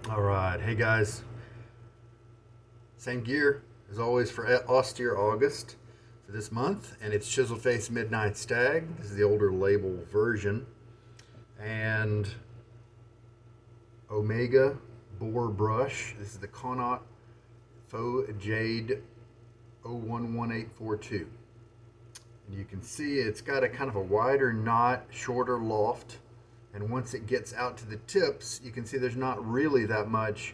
All right, hey guys, same gear as always for Austere August for this month, and it's Chiseled Face Midnight Stag. This is the older label version, and Omega Boar Brush. This is the Connaught Faux Jade 011842. And you can see it's got a kind of a wider knot, shorter loft, and once it gets out to the tips, you can see there's not really that much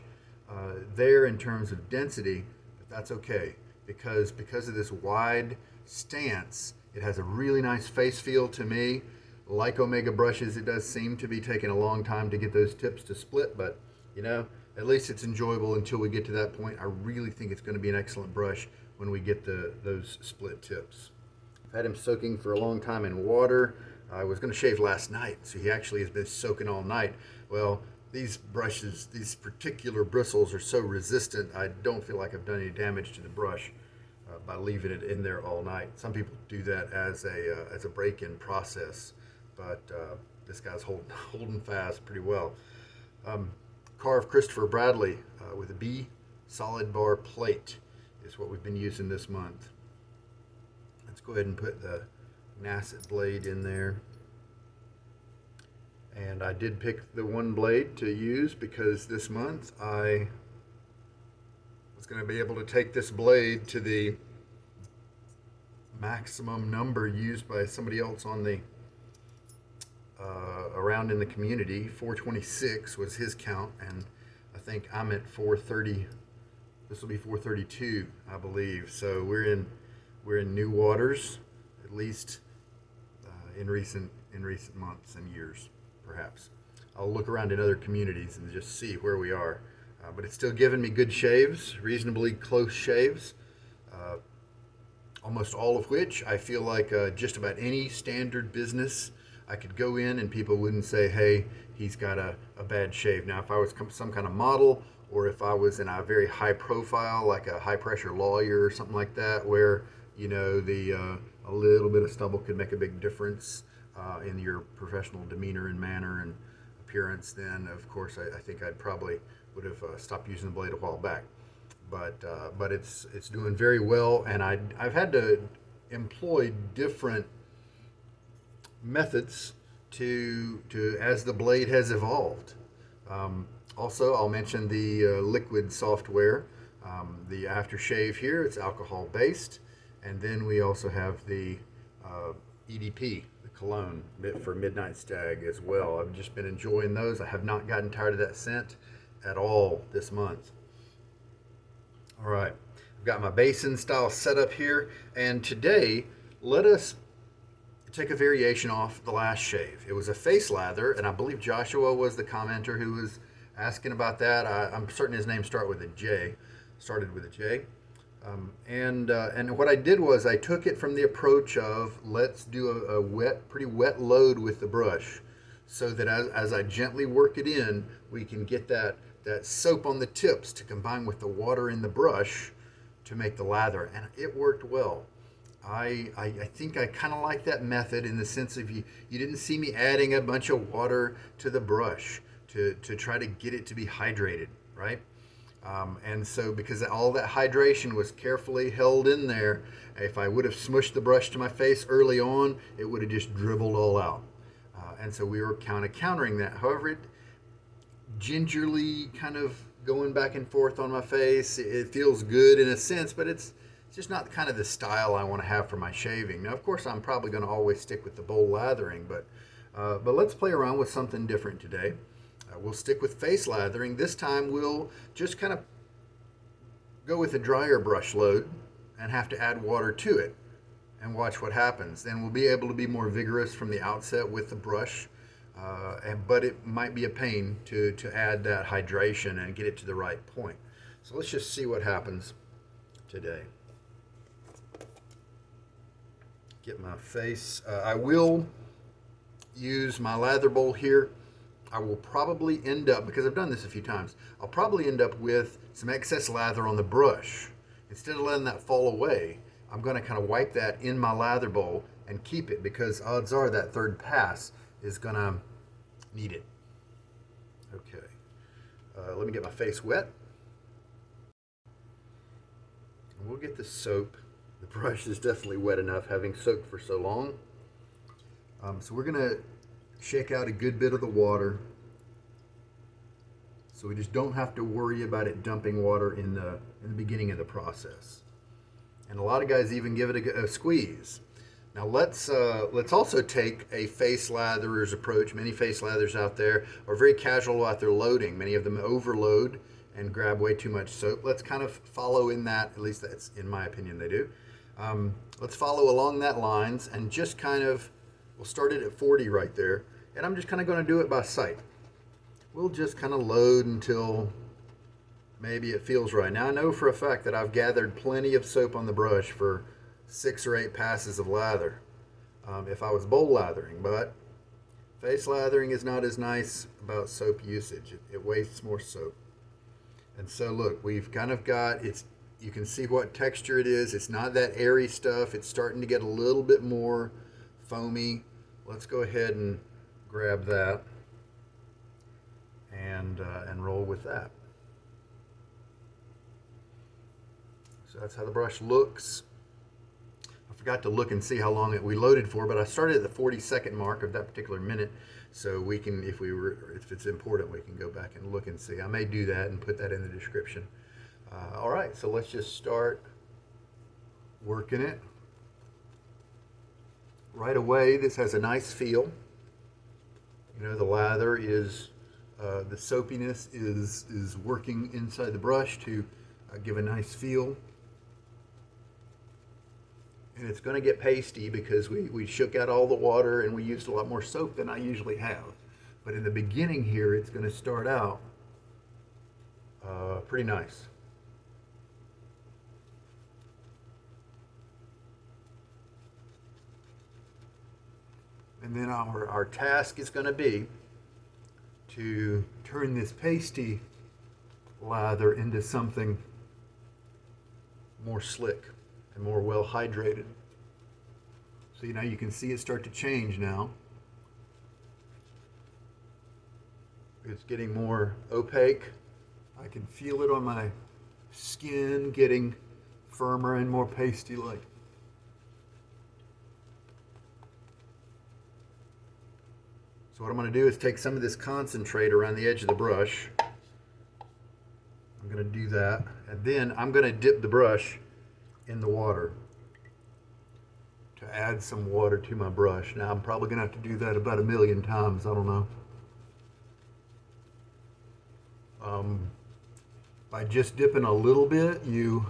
there in terms of density, but that's okay because of this wide stance, it has a really nice face feel to me. Like Omega brushes, it does seem to be taking a long time to get those tips to split, but you know, at least it's enjoyable until we get to that point. I really think it's going to be an excellent brush when we get those split tips. I've had him soaking for a long time in water. I was going to shave last night, so he actually has been soaking all night. Well, these brushes, these particular bristles are so resistant, I don't feel like I've done any damage to the brush by leaving it in there all night. Some people do that as a break-in process, but this guy's holding fast pretty well. Karve Christopher Bradley with a B solid bar plate is what we've been using this month. Let's go ahead and put the Nacet blade in there. And I did pick the one blade to use because this month I was going to be able to take this blade to the maximum number used by somebody else on the around in the community. 426 was his count, and I think I'm at 430. This will be 432, I believe. So we're in new waters, at least in recent months and years, perhaps. I'll look around in other communities and just see where we are. But it's still giving me good shaves, reasonably close shaves, almost all of which I feel like just about any standard business I could go in and people wouldn't say, hey, he's got a bad shave. Now, if I was some kind of model, or if I was in a very high profile, like a high pressure lawyer or something like that, where, you know, a little bit of stubble could make a big difference in your professional demeanor and manner and appearance, then of course I think I probably would have stopped using the blade a while back. But it's doing very well, and I've had to employ different methods to as the blade has evolved. Also, I'll mention the liquid software, the aftershave here. It's alcohol based, and then we also have the EDP, the cologne for Midnight Stag as well. I've just been enjoying those. I have not gotten tired of that scent at all this month. All right, I've got my basin style setup here, and today let us take a variation off the last shave. It was a face lather, and I believe Joshua was the commenter who was asking about that. I'm certain his name started with a J. And what I did was I took it from the approach of let's do a pretty wet load with the brush, so that as I gently work it in, we can get that soap on the tips to combine with the water in the brush to make the lather, and it worked well. I think I kind of like that method in the sense of you didn't see me adding a bunch of water to the brush to try to get it to be hydrated, right? And so because all that hydration was carefully held in there, if I would have smushed the brush to my face early on, it would have just dribbled all out. And so we were kind of countering that. However, it gingerly kind of going back and forth on my face, it feels good in a sense, but it's just not kind of the style I want to have for my shaving. Now, of course, I'm probably going to always stick with the bowl lathering, but let's play around with something different today. We'll stick with face lathering. This time we'll just kind of go with a drier brush load and have to add water to it and watch what happens. Then we'll be able to be more vigorous from the outset with the brush, but it might be a pain to add that hydration and get it to the right point. So let's just see what happens today. Get my face. I will use my lather bowl here. I will probably end up, because I've done this a few times, I'll probably end up with some excess lather on the brush. Instead of letting that fall away, I'm going to kind of wipe that in my lather bowl and keep it, because odds are that third pass is going to need it. Okay. Let me get my face wet. And we'll get the soap. The brush is definitely wet enough, having soaked for so long. So we're going to shake out a good bit of the water, so we just don't have to worry about it dumping water in the beginning of the process. And a lot of guys even give it a squeeze. Now let's also take a face latherer's approach. Many face lathers out there are very casual about their loading. Many of them overload and grab way too much soap. Let's kind of follow in that, at least that's in my opinion they do. Let's follow along that lines and just kind of, we'll start it at 40 right there. And I'm just kind of going to do it by sight. We'll just kind of load until maybe it feels right. Now I know for a fact that I've gathered plenty of soap on the brush for 6 or 8 passes of lather if I was bowl lathering, but face lathering is not as nice about soap usage. It wastes more soap. And so look, we've kind of got, you can see what texture it is. It's not that airy stuff. It's starting to get a little bit more foamy. Let's go ahead and grab that and roll with that. So that's how the brush looks. I forgot to look and see how long we loaded for, but I started at the 40-second mark of that particular minute, so we can, if it's important, we can go back and look and see. I may do that and put that in the description. All right, so let's just start working it. Right away, this has a nice feel. You know, the lather is, the soapiness is working inside the brush to give a nice feel. And it's going to get pasty because we shook out all the water and we used a lot more soap than I usually have. But in the beginning here, it's going to start out pretty nice. And then our task is going to be to turn this pasty lather into something more slick and more well hydrated. So now you can see it start to change now. It's getting more opaque. I can feel it on my skin getting firmer and more pasty-like. So what I'm going to do is take some of this concentrate around the edge of the brush. I'm going to do that, and then I'm going to dip the brush in the water to add some water to my brush. Now I'm probably going to have to do that about 1,000,000 times. I don't know. By just dipping a little bit, you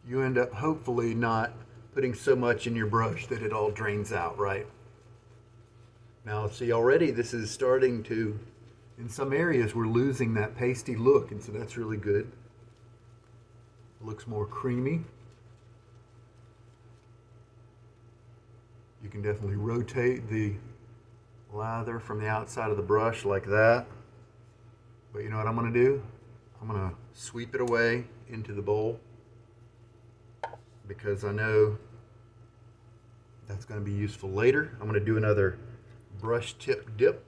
end up hopefully not putting so much in your brush that it all drains out, right? Now see, already this is starting to, in some areas we're losing that pasty look, and so that's really good. It looks more creamy. You can definitely rotate the lather from the outside of the brush like that. But you know what I'm going to do? I'm going to sweep it away into the bowl, because I know that's going to be useful later. I'm going to do another brush tip dip.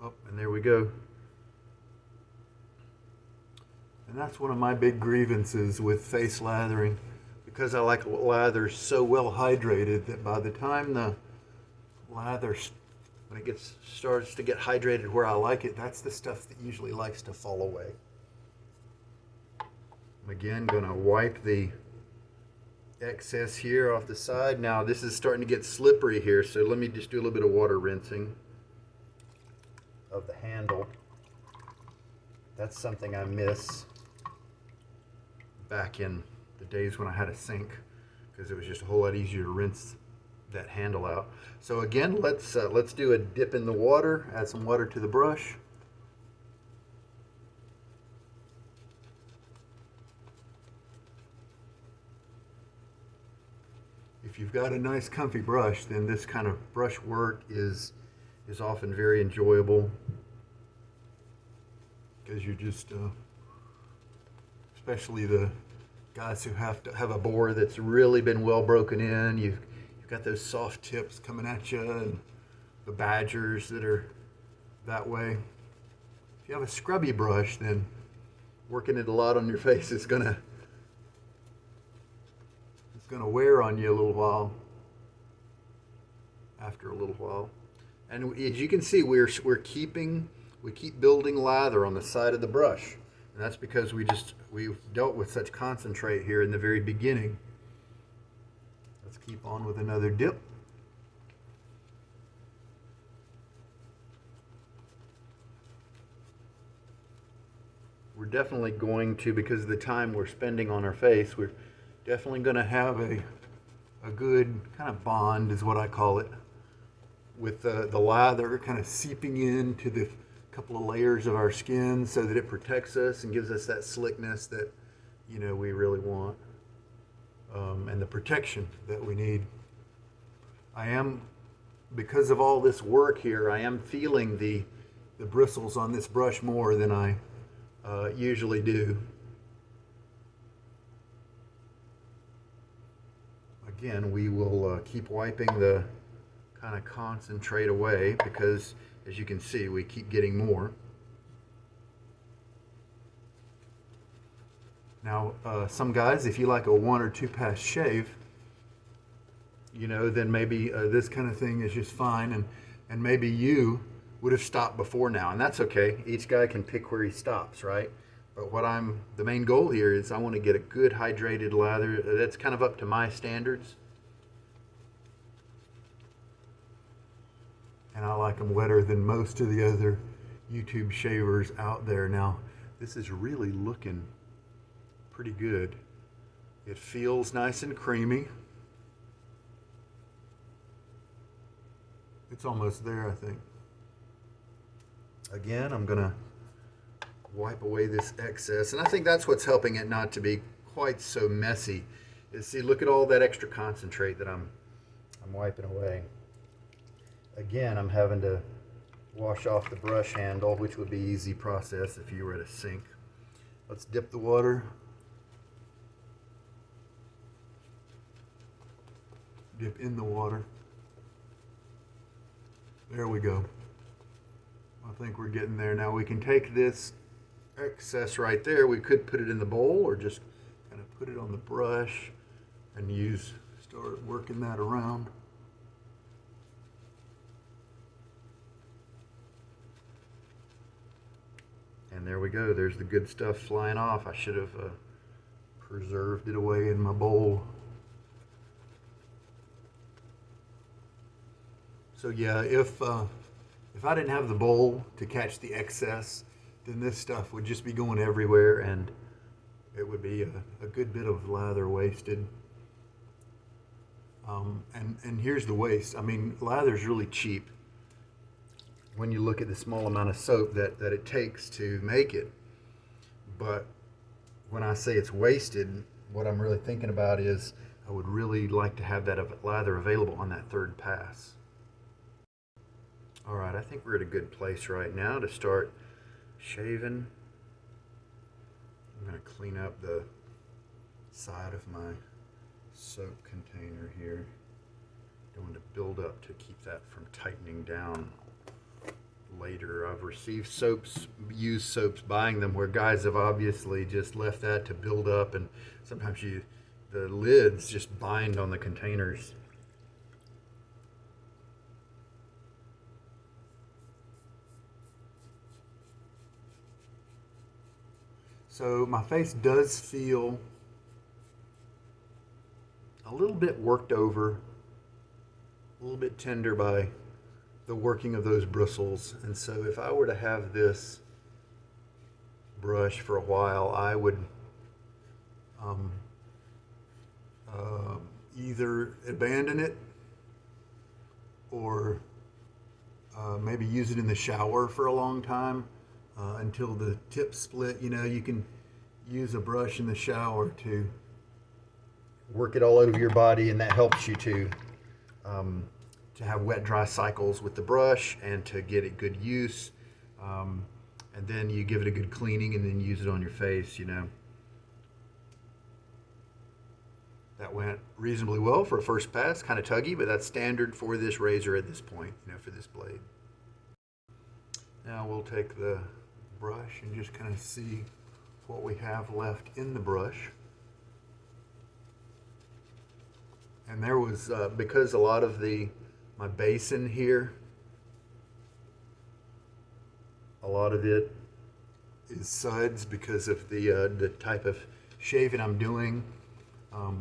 Oh, and there we go. And that's one of my big grievances with face lathering, because I like lather so well hydrated that by the time the lather, when it starts to get hydrated where I like it, that's the stuff that usually likes to fall away. I'm again going to wipe the excess here off the side. Now this is starting to get slippery here, so let me just do a little bit of water rinsing of the handle. That's something I miss back in the days when I had a sink, because it was just a whole lot easier to rinse that handle out. So again, let's do a dip in the water, add some water to the brush. If you've got a nice comfy brush, then this kind of brush work is often very enjoyable, because you're just especially the guys who have to have a bore that's really been well broken in. You've got those soft tips coming at you, and the badgers that are that way. If you have a scrubby brush, then working it a lot on your face is gonna wear on you a little while. After a little while, and as you can see, we keep building lather on the side of the brush, and that's because we've dealt with such concentrate here in the very beginning. Let's keep on with another dip. We're definitely going to, because of the time we're spending on our face, we're definitely going to have a good kind of bond, is what I call it, with the lather kind of seeping into the couple of layers of our skin so that it protects us and gives us that slickness that, you know, we really want, and the protection that we need. Because of all this work here, I am feeling the bristles on this brush more than I usually do. Again, we will keep wiping the kind of concentrate away, because as you can see, we keep getting more. Now, some guys, if you like a 1 or 2 pass shave, you know, then maybe this kind of thing is just fine, and maybe you would have stopped before now, and that's okay. Each guy can pick where he stops, right? But the main goal here is I want to get a good hydrated lather. That's kind of up to my standards. And I like them wetter than most of the other YouTube shavers out there. Now, this is really looking pretty good. It feels nice and creamy. It's almost there, I think. Again, I'm gonna wipe away this excess, and I think that's what's helping it not to be quite so messy. Is, see, look at all that extra concentrate that I'm wiping away. Again, I'm having to wash off the brush handle, which would be an easy process if you were at a sink. Let's dip the water. Dip in the water. There we go. I think we're getting there. Now we can take this excess right there. We could put it in the bowl or just kind of put it on the brush and start working that around. And there we go. There's the good stuff flying off. I should have preserved it away in my bowl. So yeah, if I didn't have the bowl to catch the excess, then this stuff would just be going everywhere, and it would be a good bit of lather wasted. And here's the waste. I mean, lather's really cheap when you look at the small amount of soap that it takes to make it. But when I say it's wasted, what I'm really thinking about is I would really like to have that lather available on that third pass. All right, I think we're at a good place right now to start shaving. I'm going to clean up the side of my soap container here. Don't want to build up to keep that from tightening down later. I've received used soaps, buying them where guys have obviously just left that to build up, and sometimes the lids just bind on the containers. So my face does feel a little bit worked over, a little bit tender by the working of those bristles. And so if I were to have this brush for a while, I would either abandon it or maybe use it in the shower for a long time. Until the tips split. You know, you can use a brush in the shower to work it all over your body, and that helps you to have wet dry cycles with the brush and to get it good use. And then you give it a good cleaning and then use it on your face, you know. That went reasonably well for a first pass, kind of tuggy, but that's standard for this razor at this point, for this blade. Now we'll take the brush and just kind of see what we have left in the brush. And there was, because a lot of my basin here, a lot of it is suds because of the type of shaving I'm doing. A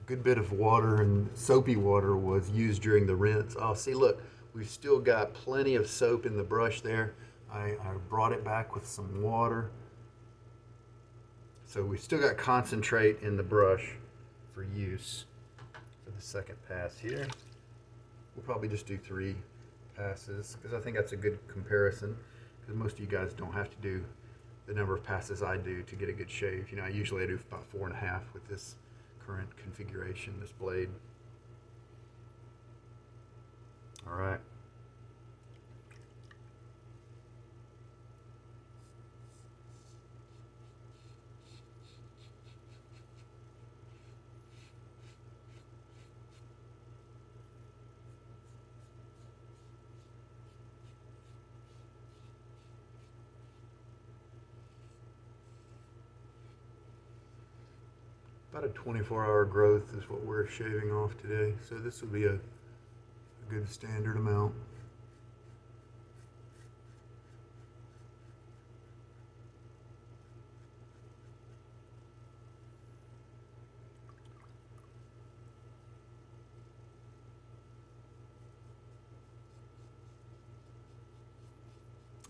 good bit of water and soapy water was used during the rinse. Oh, see, look, we've still got plenty of soap in the brush there. I brought it back with some water. So we still got concentrate in the brush for use for the second pass here. We'll probably just do 3 passes because I think that's a good comparison, because most of you guys don't have to do the number of passes I do to get a good shave. I usually do about 4.5 with this current configuration, this blade. All right. About a 24-hour growth is what we're shaving off today, so this will be a good standard amount.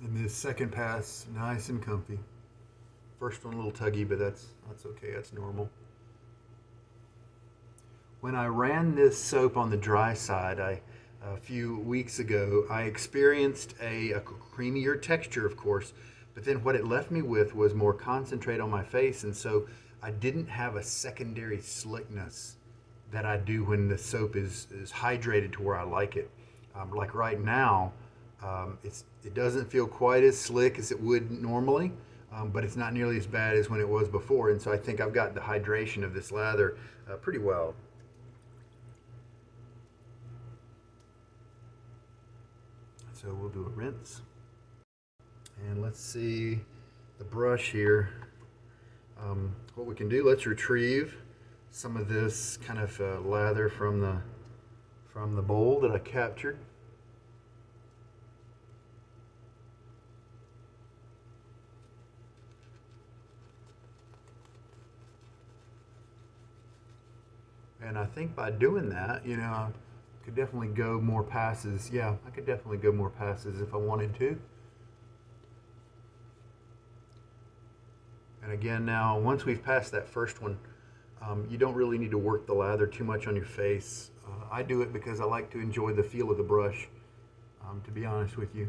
And this second pass, nice and comfy. First one a little tuggy, but that's okay, that's normal. When I ran this soap on the dry side a few weeks ago, I experienced a creamier texture, of course, but then what it left me with was more concentrate on my face, and so I didn't have a secondary slickness that I do when the soap is hydrated to where I like it. Like right now, it doesn't feel quite as slick as it would normally, but it's not nearly as bad as when it was before, and so I think I've got the hydration of this lather pretty well. So we'll do a rinse. And let's see the brush here. What we can do, let's retrieve some of this kind of lather from the bowl that I captured. And I think by doing that, I could definitely go more passes. Yeah, I could definitely go more passes if I wanted to. And again, now, once we've passed that first one, you don't really need to work the lather too much on your face. I do it because I like to enjoy the feel of the brush, to be honest with you.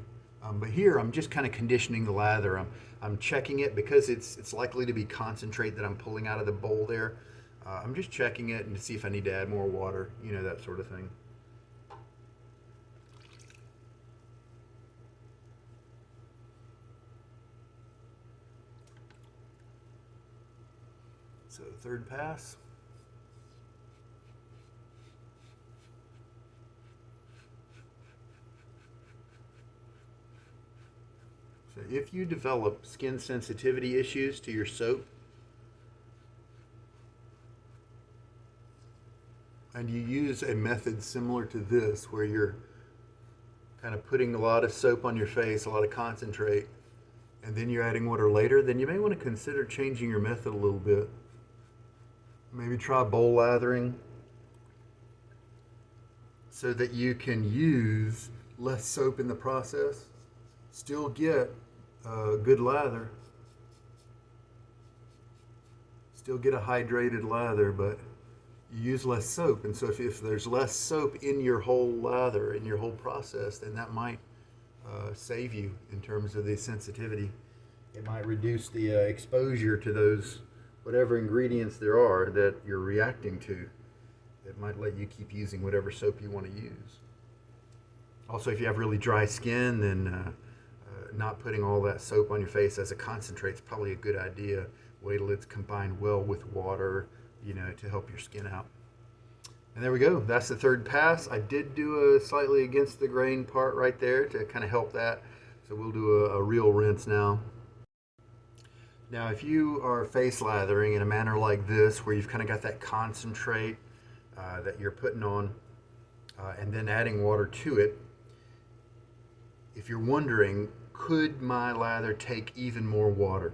But here, I'm just kind of conditioning the lather. I'm checking it because it's likely to be concentrate that I'm pulling out of the bowl there. I'm just checking it and to see if I need to add more water, that sort of thing. So third pass. So if you develop skin sensitivity issues to your soap, and you use a method similar to this, where you're kind of putting a lot of soap on your face, a lot of concentrate, and then you're adding water later, then you may want to consider changing your method a little bit. Maybe try bowl lathering so that you can use less soap in the process, still get a good lather, still get a hydrated lather, but you use less soap. And so if there's less soap in your whole lather, in your whole process, then that might save you in terms of the sensitivity. It might reduce the exposure to those whatever ingredients there are that you're reacting to. It might let you keep using whatever soap you want to use. Also, if you have really dry skin, then not putting all that soap on your face as a concentrate is probably a good idea. Wait till it's combined well with water, to help your skin out. And there we go. That's the third pass. I did do a slightly against the grain part right there to kind of help that. So we'll do a real rinse now. Now, if you are face lathering in a manner like this, where you've kind of got that concentrate that you're putting on and then adding water to it, if you're wondering, could my lather take even more water?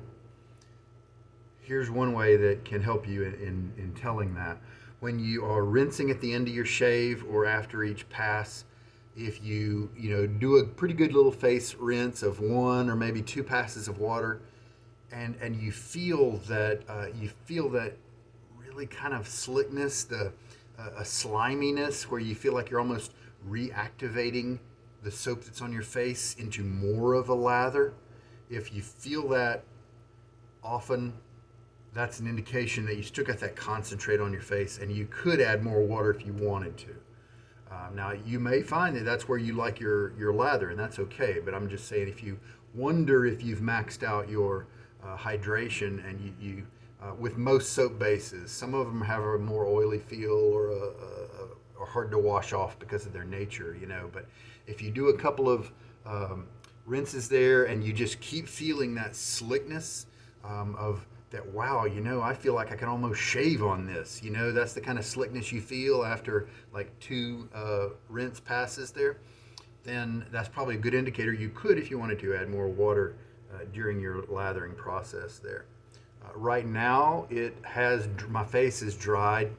Here's one way that can help you in telling that. When you are rinsing at the end of your shave or after each pass, if you do a pretty good little face rinse of 1 or maybe 2 passes of water, and you feel that really kind of slickness, a sliminess where you feel like you're almost reactivating the soap that's on your face into more of a lather. If you feel that often, that's an indication that you still got that concentrate on your face, and you could add more water if you wanted to. Now, you may find that that's where you like your lather, and that's okay, but I'm just saying, if you wonder if you've maxed out your hydration, and you with most soap bases, some of them have a more oily feel or are hard to wash off because of their nature, but if you do a couple of rinses there and you just keep feeling that slickness of that, wow, I feel like I can almost shave on this. That's the kind of slickness you feel after like 2 rinse passes there. Then that's probably a good indicator. You could, if you wanted to, add more water during your lathering process there. Right now, my face is dried,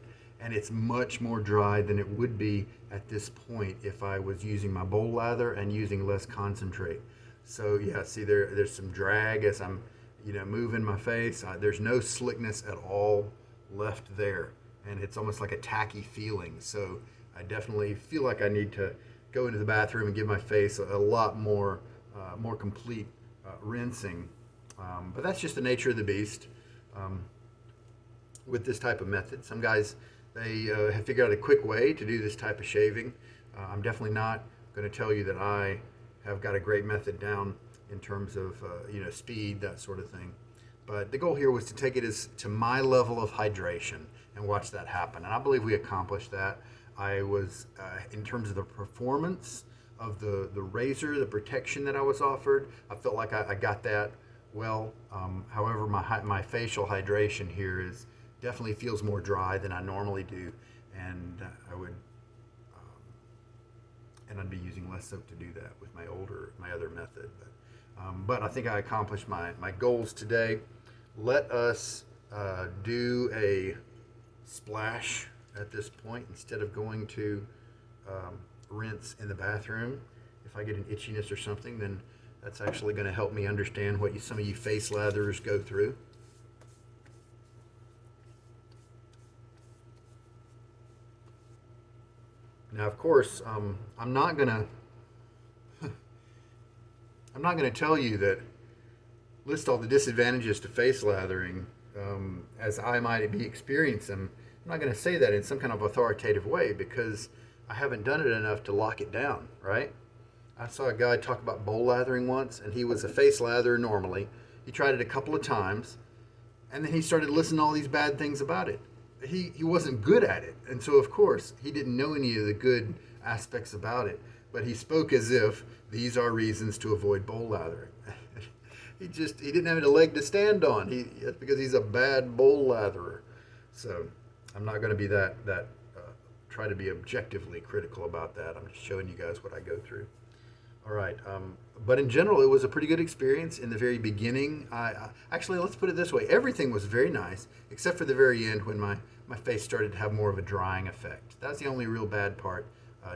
and it's much more dry than it would be at this point if I was using my bowl lather and using less concentrate. So yeah, see there's some drag as I'm moving my face. There's no slickness at all left there, and it's almost like a tacky feeling. So I definitely feel like I need to go into the bathroom and give my face a lot more complete rinsing. But that's just the nature of the beast with this type of method. Some guys, they have figured out a quick way to do this type of shaving. I'm definitely not going to tell you that I have got a great method down in terms of speed, that sort of thing. But the goal here was to take it to my level of hydration and watch that happen. And I believe we accomplished that. I was, in terms of the performance of the razor, the protection that I was offered, I felt like I got that well. However, my facial hydration here definitely feels more dry than I normally do, and I'd be using less soap to do that with my other method. But I think I accomplished my goals today. Let us do a splash at this point instead of going to rinse in the bathroom. If I get an itchiness or something, then that's actually going to help me understand what some of you face latherers go through. Now, of course, I'm not going to tell you that list all the disadvantages to face lathering as I might be experiencing them. I'm not going to say that in some kind of authoritative way because I haven't done it enough to lock it down, right? I saw a guy talk about bowl lathering once, and he was a face latherer normally. He tried it a couple of times, and then he started listening to all these bad things about it. He wasn't good at it, and so of course he didn't know any of the good aspects about it, but he spoke as if these are reasons to avoid bowl lathering. he didn't have a leg to stand on. That's because he's a bad bowl latherer. So I'm not going to be try to be objectively critical about that. I'm just showing you guys what I go through. All right, but in general, it was a pretty good experience in the very beginning. Actually, let's put it this way. Everything was very nice, except for the very end when my face started to have more of a drying effect. That's the only real bad part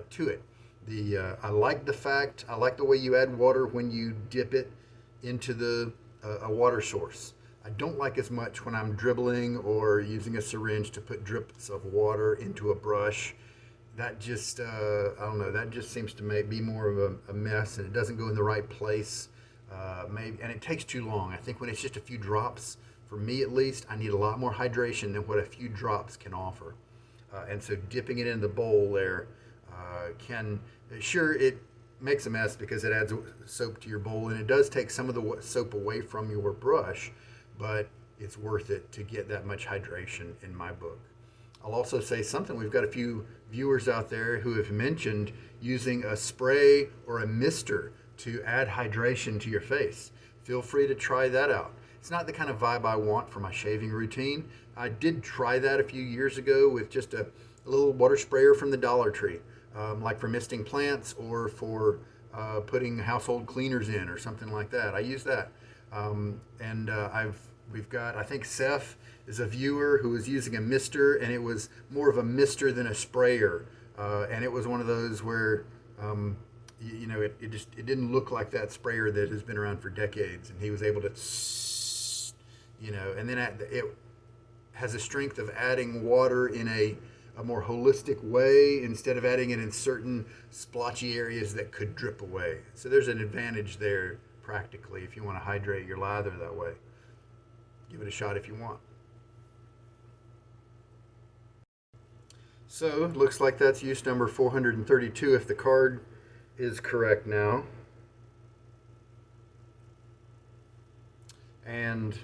to it. I like the way you add water when you dip it into a water source. I don't like as much when I'm dribbling or using a syringe to put drips of water into a brush. That just, I don't know, that just seems to be more of a mess, and it doesn't go in the right place, and it takes too long. I think when it's just a few drops, for me at least, I need a lot more hydration than what a few drops can offer. And so dipping it in the bowl there it makes a mess because it adds soap to your bowl, and it does take some of the soap away from your brush, but it's worth it to get that much hydration in my book. I'll also say something. We've got a few viewers out there who have mentioned using a spray or a mister to add hydration to your face. Feel free to try that out. It's not the kind of vibe I want for my shaving routine. I did try that a few years ago with just a little water sprayer from the Dollar Tree, like for misting plants or for putting household cleaners in or something like that. I use that. We've got, I think Seth is a viewer who was using a mister, and it was more of a mister than a sprayer. And it was one of those where, it didn't look like that sprayer that has been around for decades. And he was able to, and then it has a strength of adding water in a more holistic way instead of adding it in certain splotchy areas that could drip away. So there's an advantage there practically if you want to hydrate your lather that way. Give it a shot if you want. So it looks like that's use number 432 if the card is correct now. And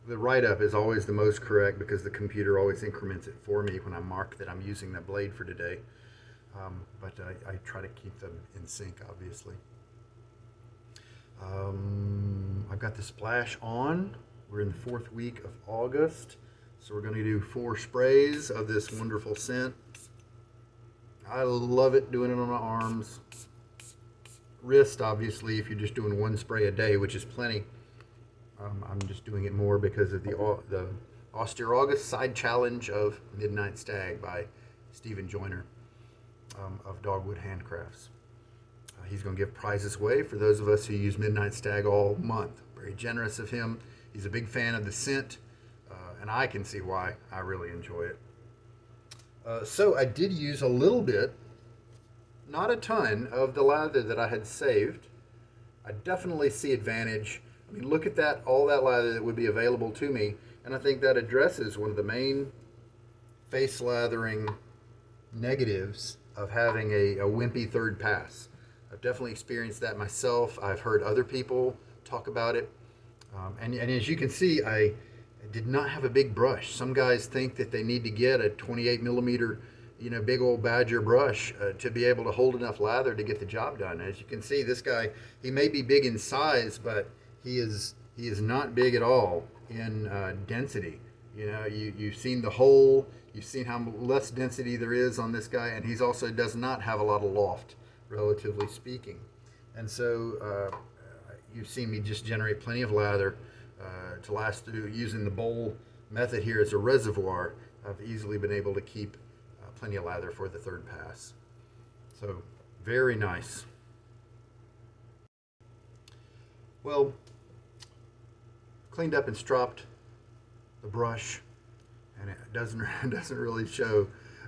the write-up is always the most correct because the computer always increments it for me when I mark that I'm using that blade for today. But I try to keep them in sync, obviously. I've got the splash on. We're in the 4th week of August. So we're going to do 4 sprays of this wonderful scent. I love it doing it on my arms. Wrist, obviously, if you're just doing 1 spray a day, which is plenty. I'm just doing it more because of the Austere August side challenge of Midnight Stag by Stephen Joyner of Dogwood Handcrafts. He's going to give prizes away for those of us who use Midnight Stag all month. Very generous of him. He's a big fan of the scent, and I can see why. I really enjoy it. So I did use a little bit, not a ton, of the lather that I had saved. I definitely see advantage. I mean, look at that, all that lather that would be available to me, and I think that addresses one of the main face lathering negatives of having a wimpy third pass. I've definitely experienced that myself. I've heard other people talk about it. And as you can see, I did not have a big brush. Some guys think that they need to get a 28 millimeter, big old Badger brush to be able to hold enough lather to get the job done. As you can see, this guy, he may be big in size, but he is not big at all in density. You've seen the hole, you've seen how less density there is on this guy, and he's also does not have a lot of loft, relatively speaking. And so you've seen me just generate plenty of lather to last through using the bowl method here as a reservoir. I've easily been able to keep plenty of lather for the third pass. So very nice. Well, cleaned up and stropped the brush, and it doesn't really show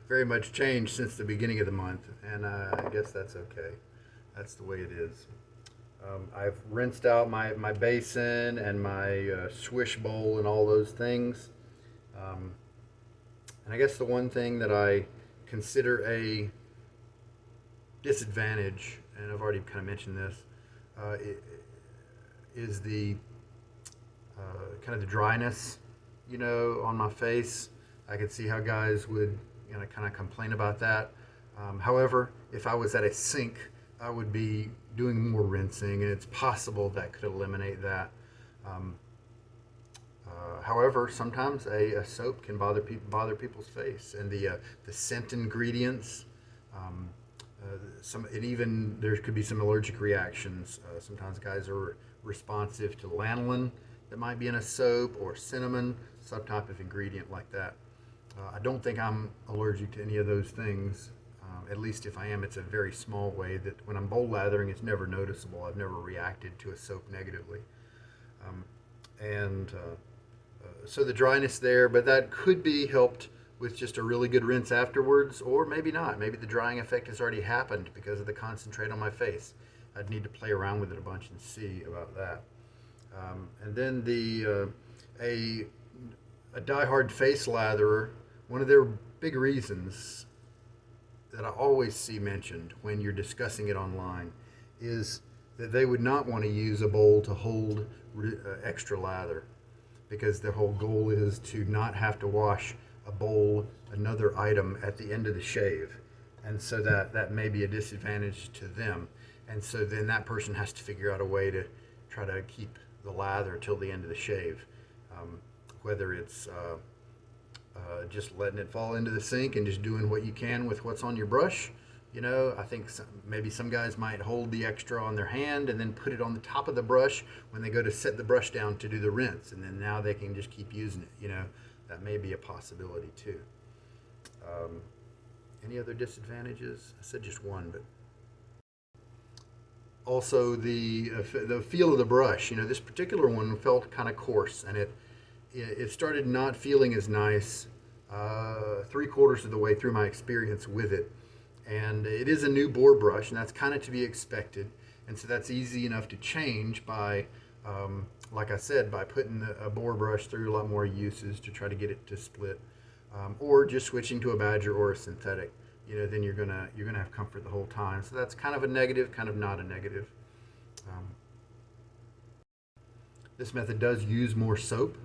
very much change since the beginning of the month, and I guess that's okay. That's the way it is. I've rinsed out my basin and my swish bowl and all those things. And I guess the one thing that I consider a disadvantage, and I've already kind of mentioned this, is the kind of the dryness, on my face. I could see how guys would, kind of complain about that. However, if I was at a sink, I would be doing more rinsing, and it's possible that could eliminate that. However, sometimes a soap can bother people's face, and the scent ingredients. There could be some allergic reactions. Sometimes guys are responsive to lanolin that might be in a soap, or cinnamon, some type of ingredient like that. I don't think I'm allergic to any of those things. At least if I am, it's a very small way that when I'm bowl lathering, it's never noticeable. I've never reacted to a soap negatively. So the dryness there, but that could be helped with just a really good rinse afterwards, or maybe not. Maybe the drying effect has already happened because of the concentrate on my face. I'd need to play around with it a bunch and see about that. And then a die-hard face latherer, one of their big reasons that I always see mentioned when you're discussing it online is that they would not want to use a bowl to hold extra lather, because the whole goal is to not have to wash a bowl, another item at the end of the shave. And so that may be a disadvantage to them. And so then that person has to figure out a way to try to keep the lather till the end of the shave. Whether it's just letting it fall into the sink and just doing what you can with what's on your brush. I think maybe some guys might hold the extra on their hand and then put it on the top of the brush when they go to set the brush down to do the rinse, and then now they can just keep using it. That may be a possibility too. Any other disadvantages? I said just one, but also the feel of the brush. This particular one felt kind of coarse, and it started not feeling as nice 3/4 of the way through my experience with it. And it is a new bore brush, and that's kind of to be expected. And so that's easy enough to change by, like I said, by putting a bore brush through a lot more uses to try to get it to split, or just switching to a Badger or a synthetic. Then you're gonna have comfort the whole time. So that's kind of a negative, kind of not a negative. This method does use more soap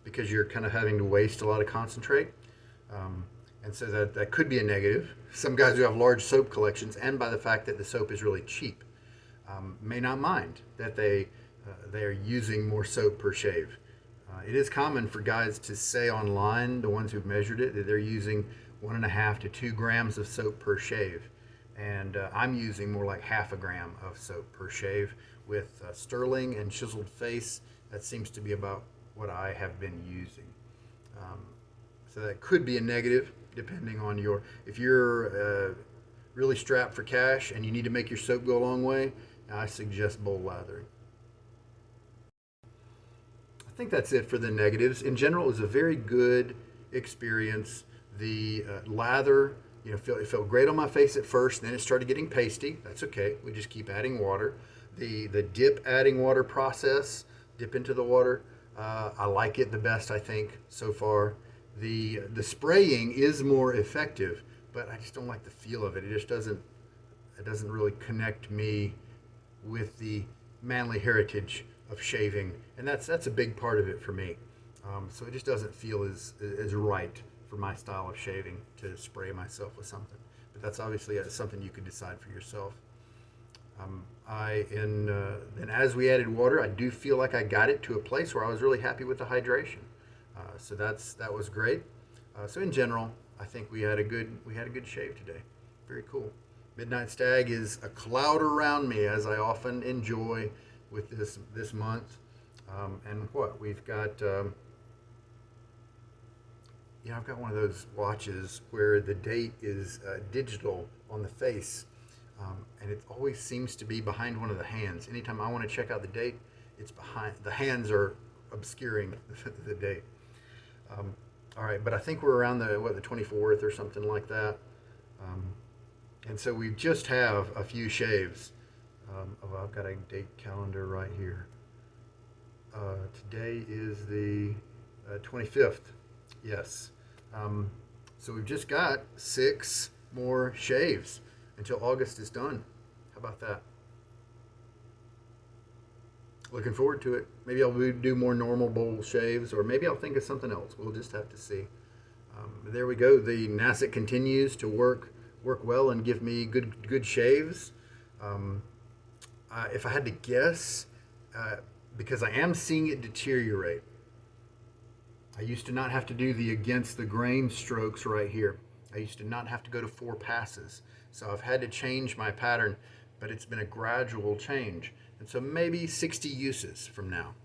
because you're kind of having to waste a lot of concentrate. And so that could be a negative. Some guys who have large soap collections, and by the fact that the soap is really cheap, may not mind that they are using more soap per shave. It is common for guys to say online, the ones who've measured it, that they're using 1.5 to 2 grams of soap per shave. And I'm using more like 0.5 gram of soap per shave with sterling and chiseled face. That seems to be about what I have been using. So that could be a negative, depending on if you're really strapped for cash and you need to make your soap go a long way, I suggest bowl lathering. I think that's it for the negatives. In general, it was a very good experience. The lather, it felt great on my face at first, then it started getting pasty. That's okay. We just keep adding water. The dip adding water process, dip into the water, I like it the best, I think, so far. The spraying is more effective, but I just don't like the feel of it. It doesn't really connect me with the manly heritage of shaving, and that's a big part of it for me. So it just doesn't feel as right for my style of shaving to spray myself with something. But that's obviously something you could decide for yourself. And as we added water, I do feel like I got it to a place where I was really happy with the hydration. So that was great. So in general, I think we had a good shave today. Very cool. Midnight Stag is a cloud around me, as I often enjoy with this month. And what we've got. I've got one of those watches where the date is digital on the face, and it always seems to be behind one of the hands. Anytime I want to check out the date, it's behind. The hands are obscuring the date. All right, but I think we're around the 24th or something like that. And so we just have a few shaves. I've got a date calendar right here. Today is the 25th. Yes. So we've just got 6 more shaves until August is done. How about that? Looking forward to it. Maybe I'll do more normal bowl shaves, or maybe I'll think of something else. We'll just have to see. There we go. The Nacet continues to work well and give me good shaves. If I had to guess, because I am seeing it deteriorate. I used to not have to do the against the grain strokes right here. I used to not have to go to 4 passes. So I've had to change my pattern, but it's been a gradual change. And so maybe 60 uses from now,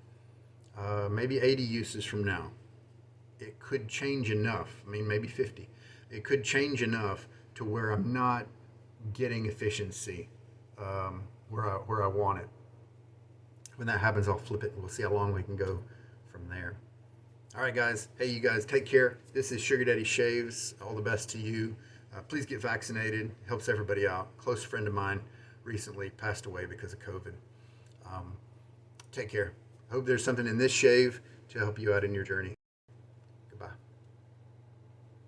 maybe 80 uses from now, it could change enough. Maybe 50. It could change enough to where I'm not getting efficiency where I want it. When that happens, I'll flip it and we'll see how long we can go from there. All right, guys. Hey, you guys, take care. This is Sugar Daddy Shaves. All the best to you. Please get vaccinated. Helps everybody out. A close friend of mine recently passed away because of COVID. Take care. I hope there's something in this shave to help you out in your journey.